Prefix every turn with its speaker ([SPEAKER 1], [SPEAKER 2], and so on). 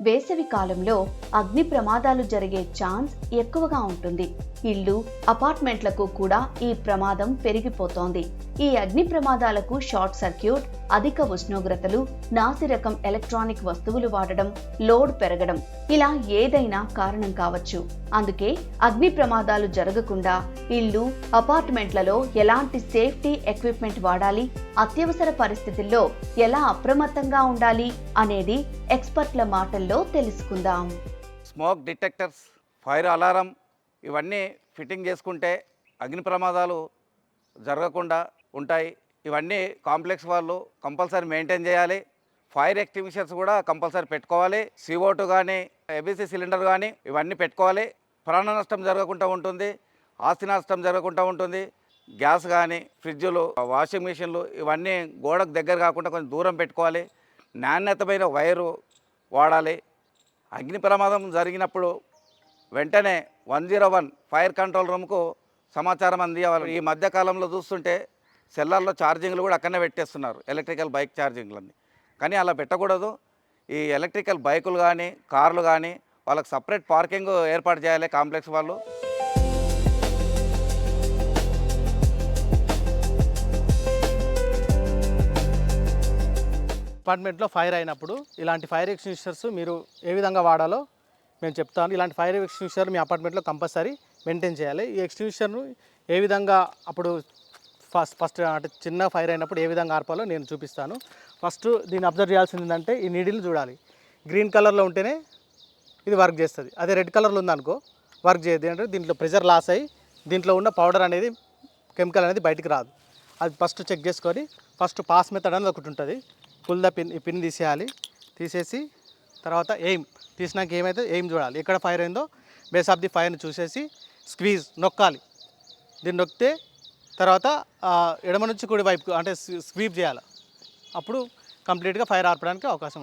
[SPEAKER 1] వేసవి కాలంలో అగ్ని ప్రమాదాలు జరిగే ఛాన్స్ ఎక్కువగా ఉంటుంది. ఇళ్ళు, అపార్ట్మెంట్లకు కూడా ఈ ప్రమాదం పెరిగిపోతోంది. ఈ అగ్ని ప్రమాదాలకు షార్ట్ సర్క్యూట్, అధిక ఉష్ణోగ్రతలు, నాసిరకం ఎలక్ట్రానిక్ వస్తువులు వాడడం, లోడ్ పెరగడం ఇలా ఏదైనా కారణం కావచ్చు. అందుకే అగ్ని ప్రమాదాలు జరగకుండా ఇళ్ళు, అపార్ట్మెంట్లలో ఎలాంటి సేఫ్టీ ఎక్విప్మెంట్ వాడాలి, అత్యవసర పరిస్థితుల్లో ఎలా అప్రమత్తంగా ఉండాలి అనేది ఎక్స్పర్ట్ల మాటల్లో తెలుసుకుందాం.
[SPEAKER 2] స్మోక్ డిటెక్టర్స్, ఫైర్ అలారం ఇవన్నీ ఫిట్టింగ్ చేసుకుంటే అగ్ని ప్రమాదాలు జరగకుండా ఉంటాయి. ఇవన్నీ కాంప్లెక్స్ వాళ్ళు కంపల్సరీ మెయింటైన్ చేయాలి. ఫైర్ ఎక్స్టింగ్విషర్స్ కూడా కంపల్సరీ పెట్టుకోవాలి. CO2 కానీ, ఏబీసీ సిలిండర్ కానీ ఇవన్నీ పెట్టుకోవాలి. ప్రాణ నష్టం జరగకుండా ఉంటుంది, ఆస్తి నష్టం జరగకుండా ఉంటుంది. గ్యాస్ కానీ, ఫ్రిడ్జులు, వాషింగ్ మిషన్లు ఇవన్నీ గోడకు దగ్గర కాకుండా కొంచెం దూరం పెట్టుకోవాలి. నాణ్యతమైన వైరు వాడాలి. అగ్ని ప్రమాదం జరిగినప్పుడు వెంటనే 101 ఫైర్ కంట్రోల్ రూమ్కు సమాచారం అందివ్వాలి. ఈ మధ్యకాలంలో చూస్తుంటే సెల్లర్లో ఛార్జింగ్లు కూడా అక్కడనే పెట్టేస్తున్నారు, ఎలక్ట్రికల్ బైక్ ఛార్జింగ్లన్నీ. కానీ అలా పెట్టకూడదు. ఈ ఎలక్ట్రికల్ బైకులు కానీ, కార్లు కానీ వాళ్ళకి సపరేట్ పార్కింగ్ ఏర్పాటు చేయాలి కాంప్లెక్స్ వాళ్ళు.
[SPEAKER 3] అపార్ట్మెంట్లో ఫైర్ అయినప్పుడు ఇలాంటి ఫైర్ ఎక్స్టింగ్విషర్స్ మీరు ఏ విధంగా వాడాలో మేము చెప్తాను. ఇలాంటి ఫైర్ ఎక్స్టింగ్విషర్ మీ అపార్ట్మెంట్లో కంపల్సరీ మెయింటైన్ చేయాలి. ఈ ఎక్స్టింగ్విషర్ను ఏ విధంగా అప్పుడు ఫస్ట్ అంటే చిన్న ఫైర్ అయినప్పుడు ఏ విధంగా ఆర్పాలో నేను చూపిస్తాను. ఫస్ట్ దీన్ని అబ్జర్వ్ చేయాల్సింది ఏంటంటే ఈ నీడిల్ని చూడాలి. గ్రీన్ కలర్లో ఉంటేనే ఇది వర్క్ చేస్తుంది. అదే రెడ్ కలర్లో ఉందనుకో వర్క్ చేయదు. అంటే దీంట్లో ప్రెషర్ లాస్ అయ్యి దీంట్లో ఉన్న పౌడర్ అనేది, కెమికల్ అనేది బయటికి రాదు. అది ఫస్ట్ చెక్ చేసుకొని ఫస్ట్ పాస్ మెథడ్ అనేది ఒకటి ఉంటుంది. పుల్ ద పిన్, ఈ పిన్ తీసేయాలి. తీసేసి తర్వాత ఎయిమ్ తీసినాక ఏమైతే ఎయిమ్ చూడాలి. ఎక్కడ ఫైర్ అయిందో బేస్ ఆఫ్ ది ఫైర్ని చూసేసి స్క్వీజ్ నొక్కాలి. దీన్ని నొక్కితే తర్వాత ఎడమ నుంచి కుడి వైపు అంటే స్వీప్ చేయాలి. అప్పుడు కంప్లీట్గా ఫైర్ ఆర్పడానికి అవకాశం ఉంటుంది.